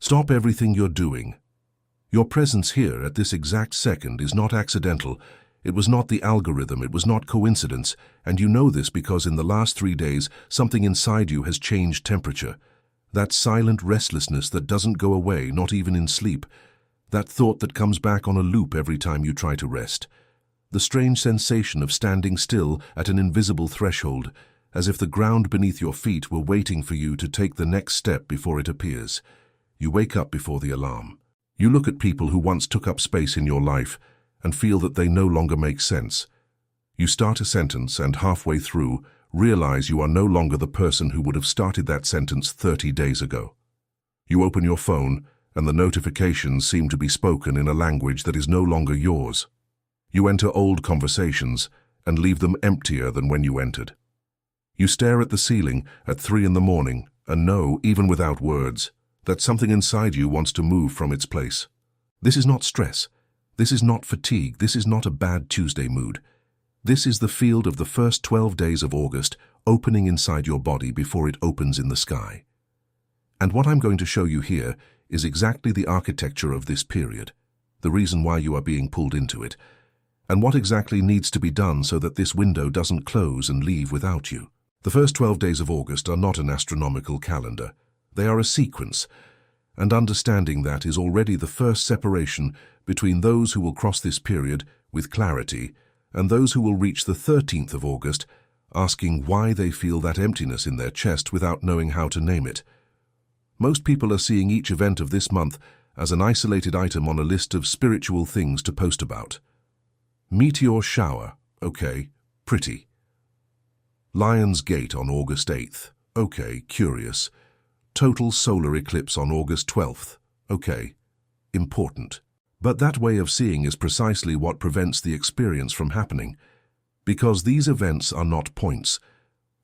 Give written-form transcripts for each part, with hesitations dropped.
Stop everything you're doing. Your presence here at this exact second is not accidental. It was not the algorithm, it was not coincidence, and you know this because in the last 3 days, something inside you has changed temperature. That silent restlessness that doesn't go away, not even in sleep. That thought that comes back on a loop every time you try to rest. The strange sensation of standing still at an invisible threshold, as if the ground beneath your feet were waiting for you to take the next step before it appears. You wake up before the alarm. You look at people who once took up space in your life and feel that they no longer make sense. You start a sentence and halfway through realize you are no longer the person who would have started that sentence 30 days ago. You open your phone and the notifications seem to be spoken in a language that is no longer yours. You enter old conversations and leave them emptier than when you entered. You stare at the ceiling at 3 in the morning and know, even without words, that something inside you wants to move from its place. This is not stress. This is not fatigue. This is not a bad Tuesday mood. This is the field of the first 12 days of August opening inside your body before it opens in the sky. And what I'm going to show you here is exactly the architecture of this period, the reason why you are being pulled into it, and what exactly needs to be done so that this window doesn't close and leave without you. The first 12 days of August are not an astronomical calendar. They are a sequence, and understanding that is already the first separation between those who will cross this period with clarity and those who will reach the 13th of August asking why they feel that emptiness in their chest without knowing how to name it. Most people are seeing each event of this month as an isolated item on a list of spiritual things to post about. Meteor shower, okay, pretty. Lion's Gate on August 8th, okay, curious. Total solar eclipse on August 12th. Okay, important. But that way of seeing is precisely what prevents the experience from happening. Because these events are not points.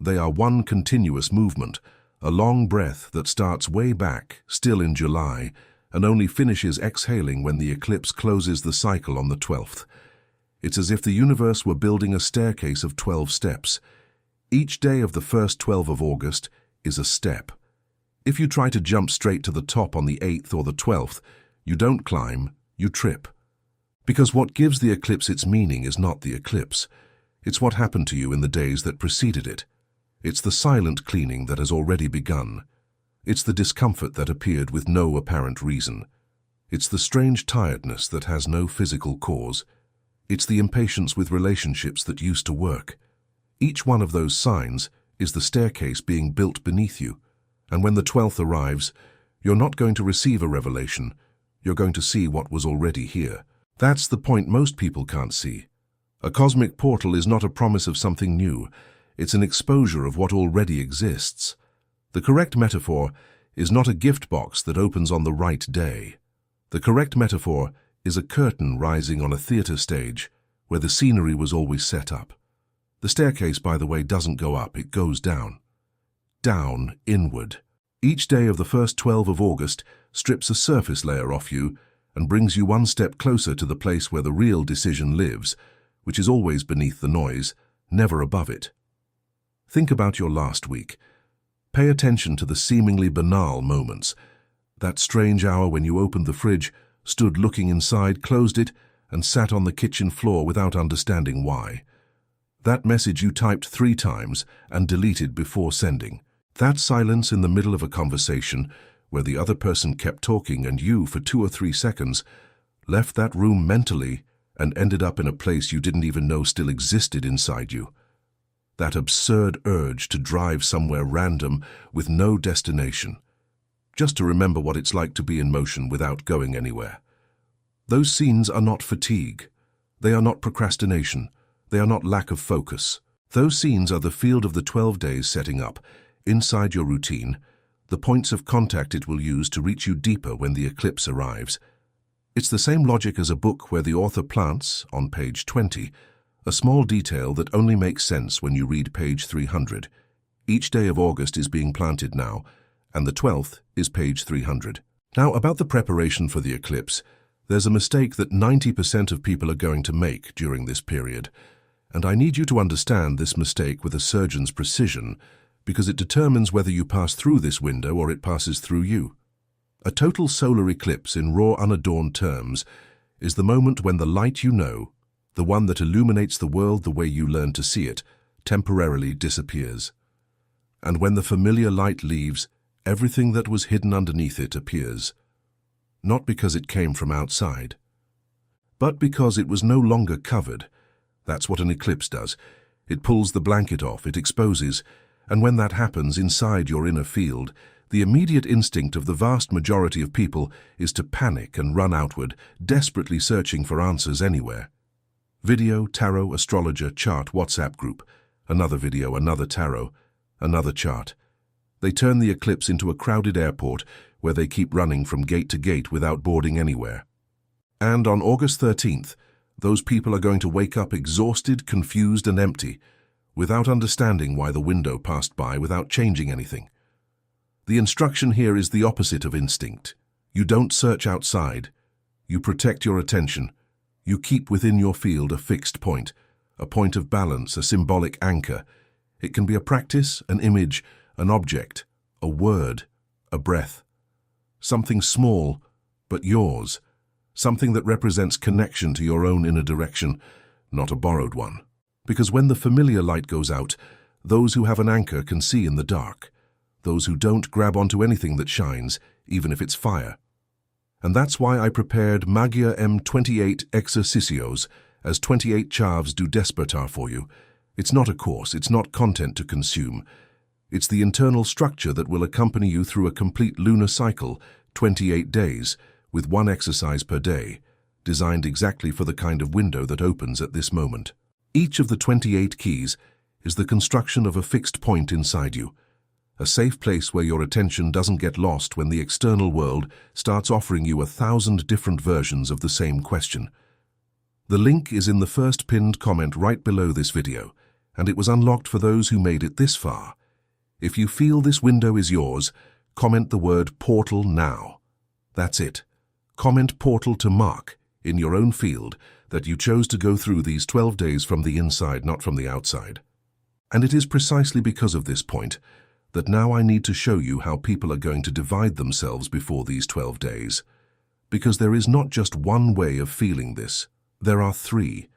They are one continuous movement, a long breath that starts way back, still in July, and only finishes exhaling when the eclipse closes the cycle on the 12th. It's as if the universe were building a staircase of 12 steps. Each day of the first 12 of August is a step. If you try to jump straight to the top on the 8th or the 12th, you don't climb, you trip. Because what gives the eclipse its meaning is not the eclipse. It's what happened to you in the days that preceded it. It's the silent cleaning that has already begun. It's the discomfort that appeared with no apparent reason. It's the strange tiredness that has no physical cause. It's the impatience with relationships that used to work. Each one of those signs is the staircase being built beneath you. And when the 12th arrives, you're not going to receive a revelation. You're going to see what was already here. That's the point most people can't see. A cosmic portal is not a promise of something new. It's an exposure of what already exists. The correct metaphor is not a gift box that opens on the right day. The correct metaphor is a curtain rising on a theater stage where the scenery was always set up. The staircase, by the way, doesn't go up, it goes down. Down, inward. Each day of the first 12 of August strips a surface layer off you and brings you one step closer to the place where the real decision lives, which is always beneath the noise, never above it. Think about your last week. Pay attention to the seemingly banal moments. That strange hour when you opened the fridge, stood looking inside, closed it, and sat on the kitchen floor without understanding why. That message you typed 3 times and deleted before sending. That silence in the middle of a conversation where the other person kept talking and you, for 2 or 3 seconds, left that room mentally and ended up in a place you didn't even know still existed inside you. That absurd urge to drive somewhere random with no destination, just to remember what it's like to be in motion without going anywhere. Those scenes are not fatigue. They are not procrastination. They are not lack of focus. Those scenes are the field of the 12 days setting up, inside your routine, the points of contact it will use to reach you deeper when the eclipse arrives. It's the same logic as a book where the author plants, on page 20, a small detail that only makes sense when you read page 300. Each day of August is being planted now, and the 12th is page 300. Now, about the preparation for the eclipse, there's a mistake that 90% of people are going to make during this period, and I need you to understand this mistake with a surgeon's precision, because it determines whether you pass through this window or it passes through you. A total solar eclipse, in raw, unadorned terms, is the moment when the light you know, the one that illuminates the world the way you learn to see it, temporarily disappears. And when the familiar light leaves, everything that was hidden underneath it appears. Not because it came from outside, but because it was no longer covered. That's what an eclipse does. It pulls the blanket off, it exposes, and when that happens inside your inner field, the immediate instinct of the vast majority of people is to panic and run outward, desperately searching for answers anywhere. Video, tarot, astrologer, chart, WhatsApp group. Another video, another tarot, another chart. They turn the eclipse into a crowded airport where they keep running from gate to gate without boarding anywhere. And on August 13th, those people are going to wake up exhausted, confused, and empty, without understanding why the window passed by without changing anything. The instruction here is the opposite of instinct. You don't search outside. You protect your attention. You keep within your field a fixed point, a point of balance, a symbolic anchor. It can be a practice, an image, an object, a word, a breath. Something small, but yours. Something that represents connection to your own inner direction, not a borrowed one. Because when the familiar light goes out, those who have an anchor can see in the dark. Those who don't grab onto anything that shines, even if it's fire. And that's why I prepared Magia M28 Exercicios as 28 Chaves du Despertar for you. It's not a course, it's not content to consume. It's the internal structure that will accompany you through a complete lunar cycle, 28 days, with one exercise per day, designed exactly for the kind of window that opens at this moment. Each of the 28 keys is the construction of a fixed point inside you, a safe place where your attention doesn't get lost when the external world starts offering you 1,000 different versions of the same question. The link is in the first pinned comment right below this video, and it was unlocked for those who made it this far. If you feel this window is yours, comment the word portal now. That's it. Comment portal to mark, in your own field, that you chose to go through these 12 days from the inside, not from the outside. And it is precisely because of this point that now I need to show you how people are going to divide themselves before these 12 days. Because there is not just one way of feeling this, there are three,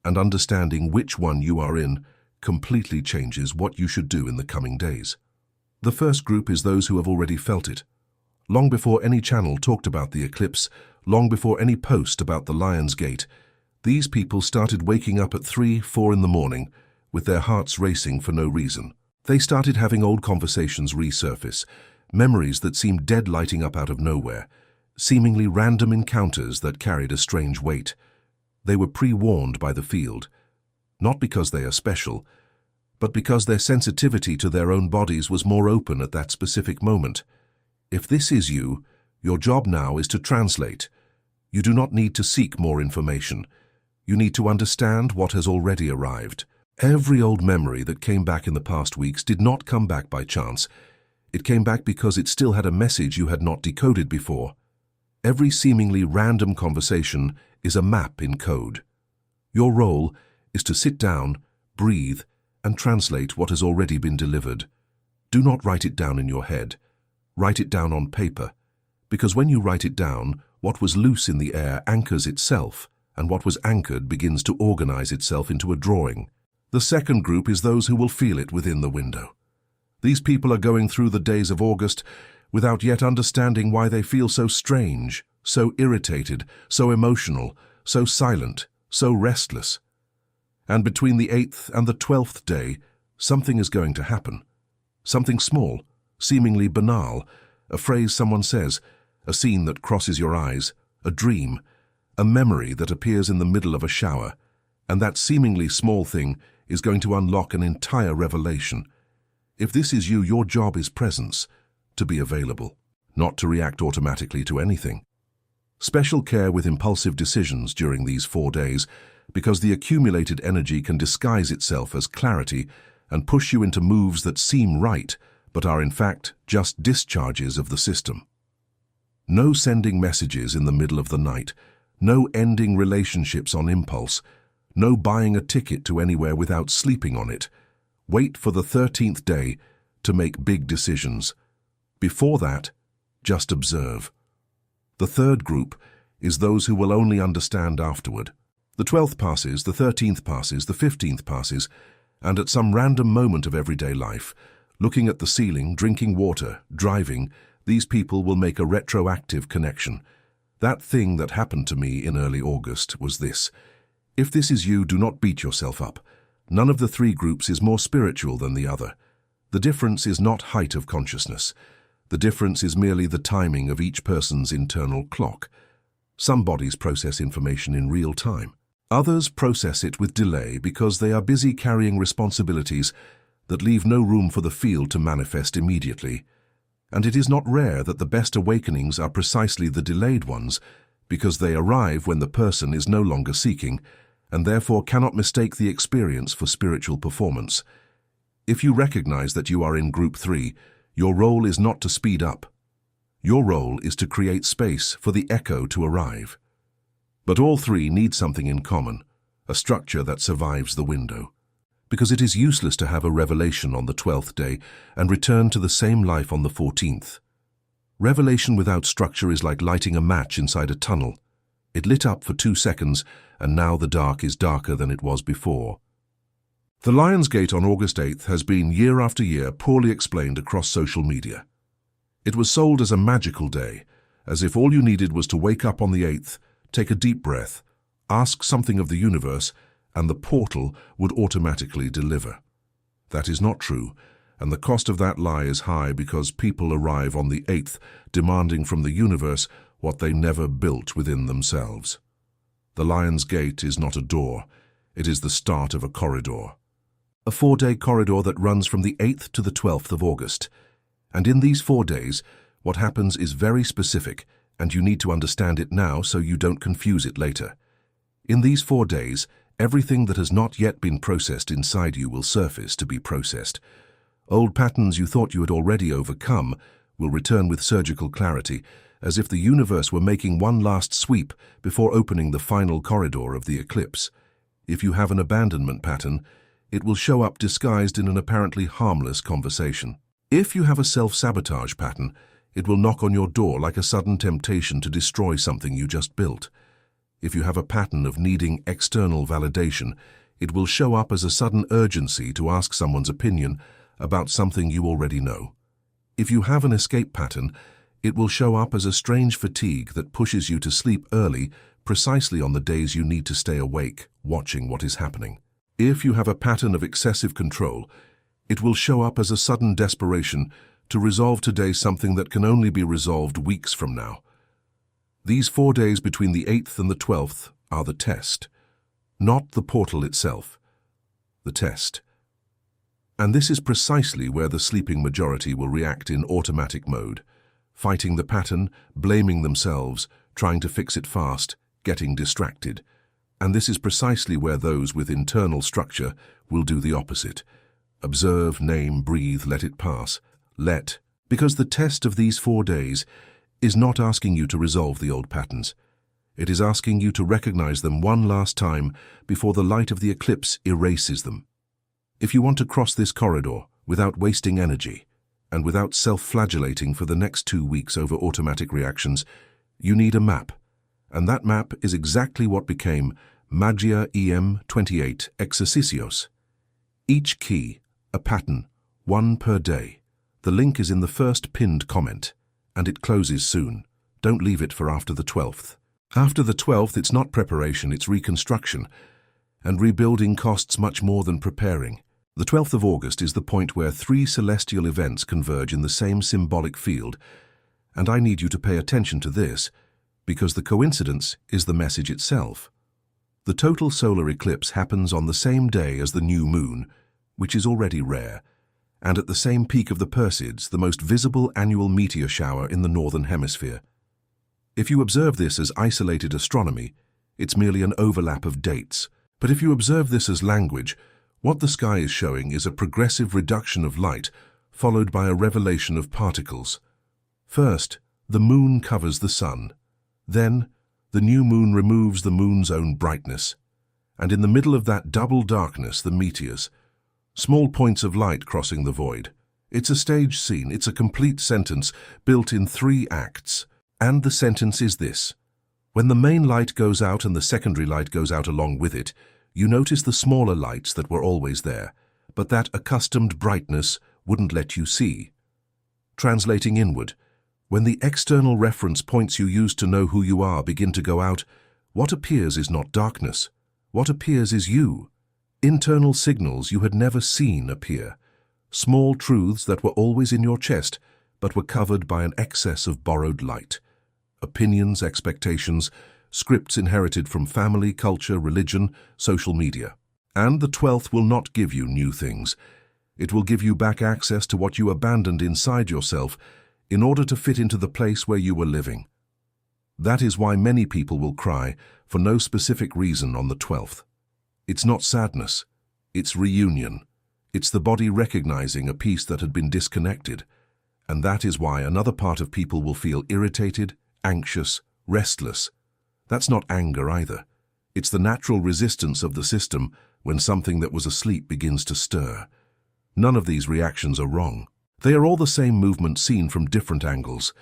and understanding which one you are in completely changes what you should do in the coming days. The first group is those who have already felt it. Long before any channel talked about the eclipse, long before any post about the Lion's Gate, these people started waking up at 3, 4 in the morning with their hearts racing for no reason. They started having old conversations resurface, memories that seemed dead lighting up out of nowhere, seemingly random encounters that carried a strange weight. They were pre-warned by the field, not because they are special, but because their sensitivity to their own bodies was more open at that specific moment. If this is you, your job now is to translate. You do not need to seek more information. You need to understand what has already arrived. Every old memory that came back in the past weeks did not come back by chance. It came back because it still had a message you had not decoded before. Every seemingly random conversation is a map in code. Your role is to sit down, breathe, and translate what has already been delivered. Do not write it down in your head. Write it down on paper, because when you write it down, what was loose in the air anchors itself, and what was anchored begins to organize itself into a drawing. The second group is those who will feel it within the window. These people are going through the days of August without yet understanding why they feel so strange, so irritated, so emotional, so silent, so restless. And between the 8th and the 12th day, something is going to happen. Something small, seemingly banal, a phrase someone says, a scene that crosses your eyes, a dream, a memory that appears in the middle of a shower, and that seemingly small thing is going to unlock an entire revelation. If this is you, your job is presence, to be available, not to react automatically to anything. Special care with impulsive decisions during these 4 days, because the accumulated energy can disguise itself as clarity and push you into moves that seem right, but are in fact just discharges of the system. No sending messages in the middle of the night, no ending relationships on impulse, no buying a ticket to anywhere without sleeping on it. Wait for the 13th day to make big decisions. Before that, just observe. The third group is those who will only understand afterward. The 12th passes, the 13th passes, the 15th passes, and at some random moment of everyday life, looking at the ceiling, drinking water, driving, these people will make a retroactive connection. That thing that happened to me in early August was this. If this is you, do not beat yourself up. None of the three groups is more spiritual than the other. The difference is not height of consciousness. The difference is merely the timing of each person's internal clock. Some bodies process information in real time. Others process it with delay because they are busy carrying responsibilities that leave no room for the field to manifest immediately. And it is not rare that the best awakenings are precisely the delayed ones, because they arrive when the person is no longer seeking, and therefore cannot mistake the experience for spiritual performance. If you recognize that you are in Group 3, your role is not to speed up. Your role is to create space for the echo to arrive. But all three need something in common, a structure that survives the window. Because it is useless to have a revelation on the 12th day and return to the same life on the 14th. Revelation without structure is like lighting a match inside a tunnel. It lit up for 2 seconds, and now the dark is darker than it was before. The Lion's Gate on August 8th has been year after year poorly explained across social media. It was sold as a magical day, as if all you needed was to wake up on the 8th, take a deep breath, ask something of the universe, and the portal would automatically deliver. That is not true, and the cost of that lie is high because people arrive on the 8th demanding from the universe what they never built within themselves. The Lion's Gate is not a door, it is the start of a corridor. A 4-day corridor that runs from the 8th to the 12th of August. And in these 4 days, what happens is very specific, and you need to understand it now so you don't confuse it later. In these 4 days, everything that has not yet been processed inside you will surface to be processed. Old patterns you thought you had already overcome will return with surgical clarity, as if the universe were making one last sweep before opening the final corridor of the eclipse. If you have an abandonment pattern, it will show up disguised in an apparently harmless conversation. If you have a self-sabotage pattern, it will knock on your door like a sudden temptation to destroy something you just built. If you have a pattern of needing external validation, it will show up as a sudden urgency to ask someone's opinion about something you already know. If you have an escape pattern, it will show up as a strange fatigue that pushes you to sleep early precisely on the days you need to stay awake, watching what is happening. If you have a pattern of excessive control, it will show up as a sudden desperation to resolve today something that can only be resolved weeks from now. These 4 days between the 8th and the 12th are the test, not the portal itself, the test. And this is precisely where the sleeping majority will react in automatic mode, fighting the pattern, blaming themselves, trying to fix it fast, getting distracted. And this is precisely where those with internal structure will do the opposite. Observe, name, breathe, let it pass. Because the test of these 4 days is not asking you to resolve the old patterns. It is asking you to recognize them one last time before the light of the eclipse erases them. If you want to cross this corridor without wasting energy and without self-flagellating for the next 2 weeks over automatic reactions, you need a map. And that map is exactly what became Magia EM28 Exercicios. Each key, a pattern, 1 per day. The link is in the first pinned comment, and it closes soon. Don't leave it for after the 12th. After the 12th, it's not preparation, it's reconstruction. And rebuilding costs much more than preparing. The 12th of August is the point where 3 celestial events converge in the same symbolic field, and I need you to pay attention to this, because the coincidence is the message itself. The total solar eclipse happens on the same day as the new moon, which is already rare, and at the same peak of the Perseids, the most visible annual meteor shower in the northern hemisphere. If you observe this as isolated astronomy, it's merely an overlap of dates. But if you observe this as language, what the sky is showing is a progressive reduction of light, followed by a revelation of particles. First, the moon covers the sun. Then, the new moon removes the moon's own brightness. And in the middle of that double darkness, the meteors, small points of light crossing the void. It's a stage scene, it's a complete sentence built in 3 acts. And the sentence is this. When the main light goes out and the secondary light goes out along with it, you notice the smaller lights that were always there, but that accustomed brightness wouldn't let you see. Translating inward, when the external reference points you used to know who you are begin to go out, what appears is not darkness. What appears is you. Internal signals you had never seen appear. Small truths that were always in your chest, but were covered by an excess of borrowed light. Opinions, expectations, scripts inherited from family, culture, religion, social media. And the 12th will not give you new things. It will give you back access to what you abandoned inside yourself in order to fit into the place where you were living. That is why many people will cry for no specific reason on the 12th. It's not sadness, it's reunion. It's the body recognizing a piece that had been disconnected. And that is why another part of people will feel irritated, anxious, restless. That's not anger either. It's the natural resistance of the system when something that was asleep begins to stir. None of these reactions are wrong. They are all the same movement seen from different angles.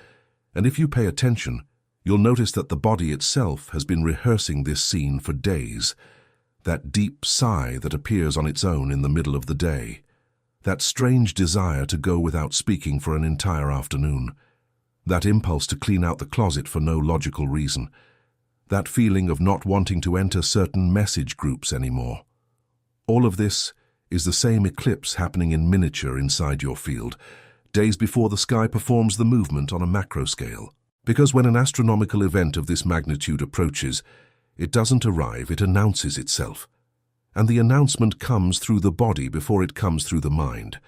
And if you pay attention, you'll notice that the body itself has been rehearsing this scene for days. That deep sigh that appears on its own in the middle of the day. That strange desire to go without speaking for an entire afternoon. That impulse to clean out the closet for no logical reason. That feeling of not wanting to enter certain message groups anymore. All of this is the same eclipse happening in miniature inside your field, days before the sky performs the movement on a macro scale. Because when an astronomical event of this magnitude approaches, it doesn't arrive, it announces itself. And the announcement comes through the body before it comes through the mind.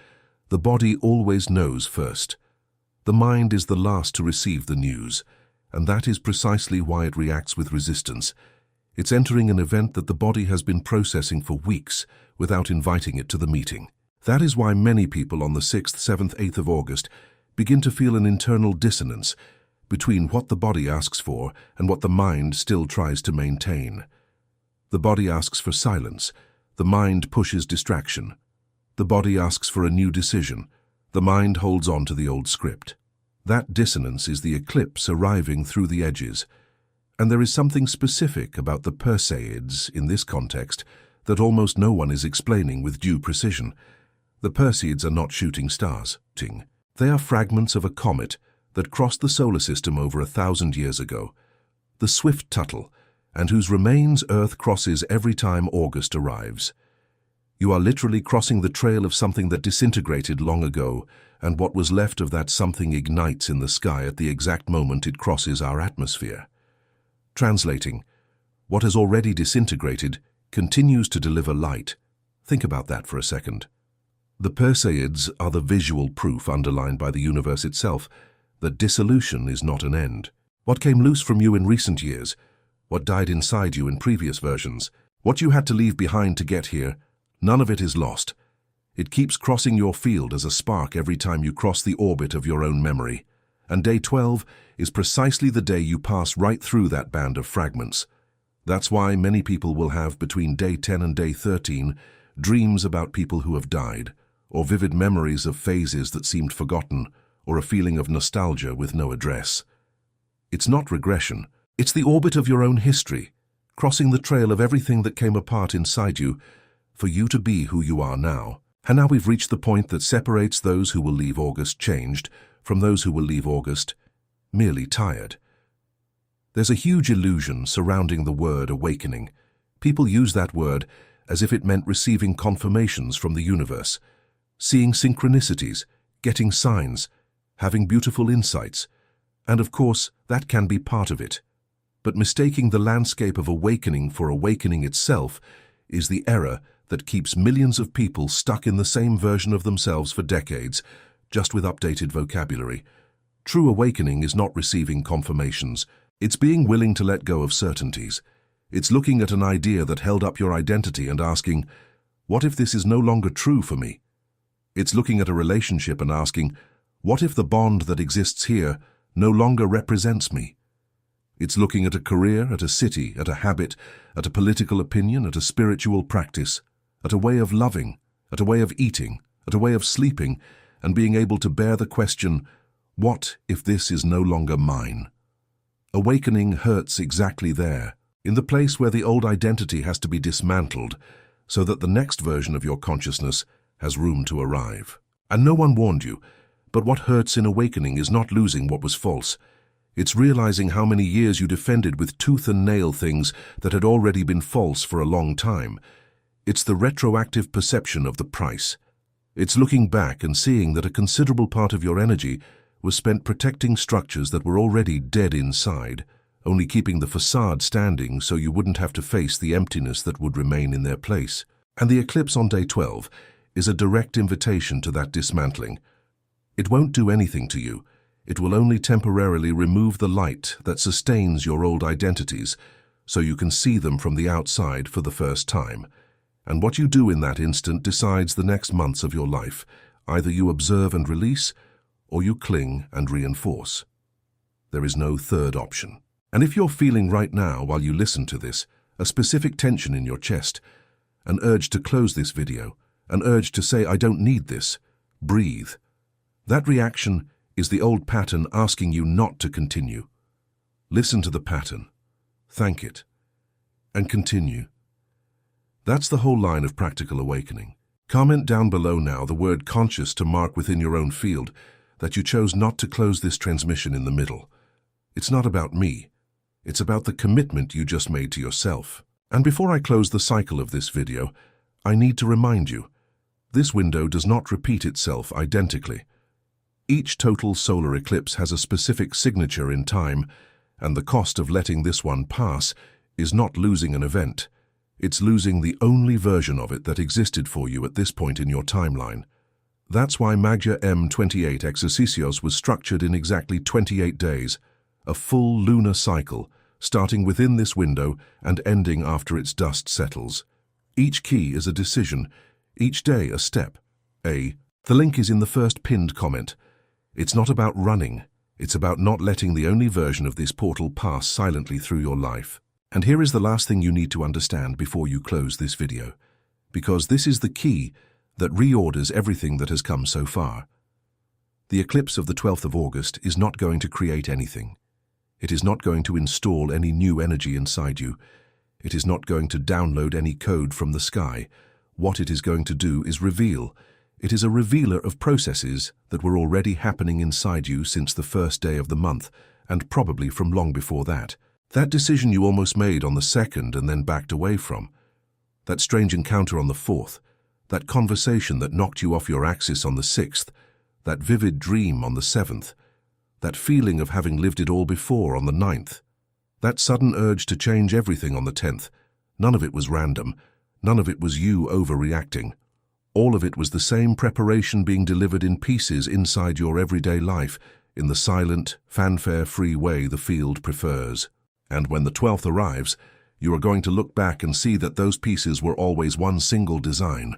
The body always knows first. The mind is the last to receive the news, and that is precisely why it reacts with resistance. It's entering an event that the body has been processing for weeks without inviting it to the meeting. That is why many people on the 6th, 7th, 8th of August begin to feel an internal dissonance between what the body asks for and what the mind still tries to maintain. The body asks for silence. The mind pushes distraction. The body asks for a new decision. The mind holds on to the old script. That dissonance is the eclipse arriving through the edges. And there is something specific about the Perseids in this context that almost no one is explaining with due precision. The Perseids are not shooting stars. They are fragments of a comet that crossed the solar system over 1,000 years ago, the Swift Tuttle, and whose remains Earth crosses every time August arrives. You are literally crossing the trail of something that disintegrated long ago, and what was left of that something ignites in the sky at the exact moment it crosses our atmosphere. Translating, what has already disintegrated continues to deliver light. Think about that for a second. The Perseids are the visual proof underlined by the universe itself that dissolution is not an end. What came loose from you in recent years, what died inside you in previous versions, what you had to leave behind to get here, none of it is lost. It keeps crossing your field as a spark every time you cross the orbit of your own memory. And day 12 is precisely the day you pass right through that band of fragments. That's why many people will have, between day 10 and day 13, dreams about people who have died, or vivid memories of phases that seemed forgotten, or a feeling of nostalgia with no address. It's not regression. It's the orbit of your own history, crossing the trail of everything that came apart inside you for you to be who you are now. And now we've reached the point that separates those who will leave August changed from those who will leave August merely tired. There's a huge illusion surrounding the word awakening. People use that word as if it meant receiving confirmations from the universe, seeing synchronicities, getting signs, having beautiful insights, and of course, that can be part of it. But mistaking the landscape of awakening for awakening itself is the error that keeps millions of people stuck in the same version of themselves for decades, just with updated vocabulary. True awakening is not receiving confirmations. It's being willing to let go of certainties. It's looking at an idea that held up your identity and asking, what if this is no longer true for me? It's looking at a relationship and asking, what if the bond that exists here no longer represents me? It's looking at a career, at a city, at a habit, at a political opinion, at a spiritual practice, at a way of loving, at a way of eating, at a way of sleeping, and being able to bear the question, what if this is no longer mine? Awakening hurts exactly there, in the place where the old identity has to be dismantled so that the next version of your consciousness has room to arrive. And no one warned you, but what hurts in awakening is not losing what was false. It's realizing how many years you defended with tooth and nail things that had already been false for a long time. It's the retroactive perception of the price. It's looking back and seeing that a considerable part of your energy was spent protecting structures that were already dead inside, only keeping the facade standing so you wouldn't have to face the emptiness that would remain in their place. And the eclipse on day 12 is a direct invitation to that dismantling. It won't do anything to you. It will only temporarily remove the light that sustains your old identities so you can see them from the outside for the first time. And what you do in that instant decides the next months of your life. Either you observe and release, or you cling and reinforce. There is no third option. And if you're feeling right now, while you listen to this, a specific tension in your chest, an urge to close this video, an urge to say, I don't need this, breathe. That reaction is the old pattern asking you not to continue. Listen to the pattern, thank it, and continue. That's the whole line of practical awakening. Comment down below now the word conscious to mark within your own field that you chose not to close this transmission in the middle. It's not about me. It's about the commitment you just made to yourself. And before I close the cycle of this video, I need to remind you, this window does not repeat itself identically. Each total solar eclipse has a specific signature in time, and the cost of letting this one pass is not losing an event. It's losing the only version of it that existed for you at this point in your timeline. That's why Maggia M28 Exercicios was structured in exactly 28 days, a full lunar cycle, starting within this window and ending after its dust settles. Each key is a decision, each day a step. The link is in the first pinned comment. It's not about running, it's about not letting the only version of this portal pass silently through your life. And here is the last thing you need to understand before you close this video, because this is the key that reorders everything that has come so far. The eclipse of the 12th of August is not going to create anything. It is not going to install any new energy inside you. It is not going to download any code from the sky. What it is going to do is reveal. It is a revealer of processes that were already happening inside you since the first day of the month, and probably from long before that. That decision you almost made on the 2nd and then backed away from. That strange encounter on the 4th. That conversation that knocked you off your axis on the 6th. That vivid dream on the 7th. That feeling of having lived it all before on the 9th. That sudden urge to change everything on the 10th. None of it was random. None of it was you overreacting. All of it was the same preparation being delivered in pieces inside your everyday life, in the silent, fanfare-free way the field prefers. And when the 12th arrives, you are going to look back and see that those pieces were always one single design.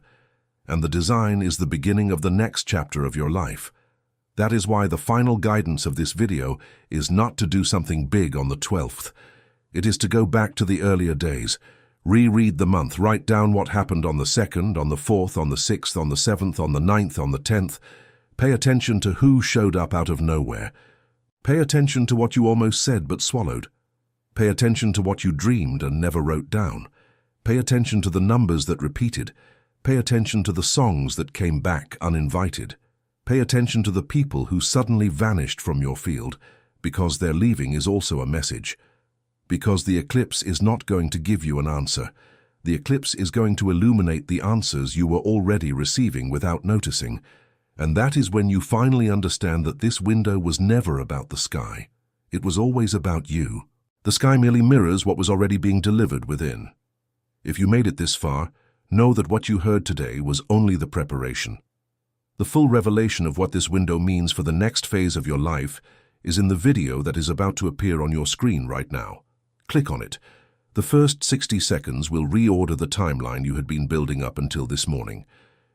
And the design is the beginning of the next chapter of your life. That is why the final guidance of this video is not to do something big on the 12th. It is to go back to the earlier days, reread the month, write down what happened on the 2nd, on the 4th, on the 6th, on the 7th, on the 9th, on the 10th. Pay attention to who showed up out of nowhere. Pay attention to what you almost said but swallowed. Pay attention to what you dreamed and never wrote down. Pay attention to the numbers that repeated. Pay attention to the songs that came back uninvited. Pay attention to the people who suddenly vanished from your field, because their leaving is also a message. Because the eclipse is not going to give you an answer. The eclipse is going to illuminate the answers you were already receiving without noticing. And that is when you finally understand that this window was never about the sky. It was always about you. The sky merely mirrors what was already being delivered within. If you made it this far, know that what you heard today was only the preparation. The full revelation of what this window means for the next phase of your life is in the video that is about to appear on your screen right now. Click on it. The first 60 seconds will reorder the timeline you had been building up until this morning.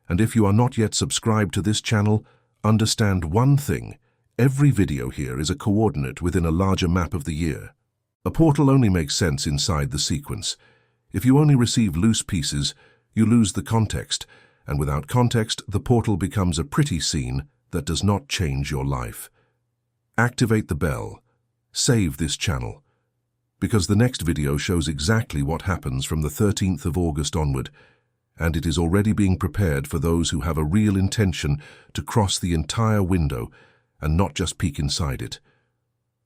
And if you are not yet subscribed to this channel, understand one thing. Every video here is a coordinate within a larger map of the year. A portal only makes sense inside the sequence. If you only receive loose pieces, you lose the context, and without context, the portal becomes a pretty scene, that does not change your life. Activate the bell. Save this channel, because the next video shows exactly what happens from the 13th of August onward, and it is already being prepared for those who have a real intention to cross the entire window and not just peek inside it.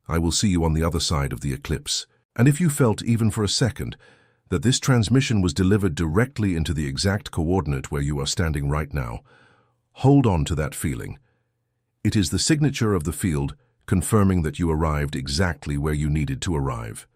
I will see you on the other side of the eclipse. And if you felt even for a second that this transmission was delivered directly into the exact coordinate where you are standing right now, hold on to that feeling. It is the signature of the field confirming that you arrived exactly where you needed to arrive.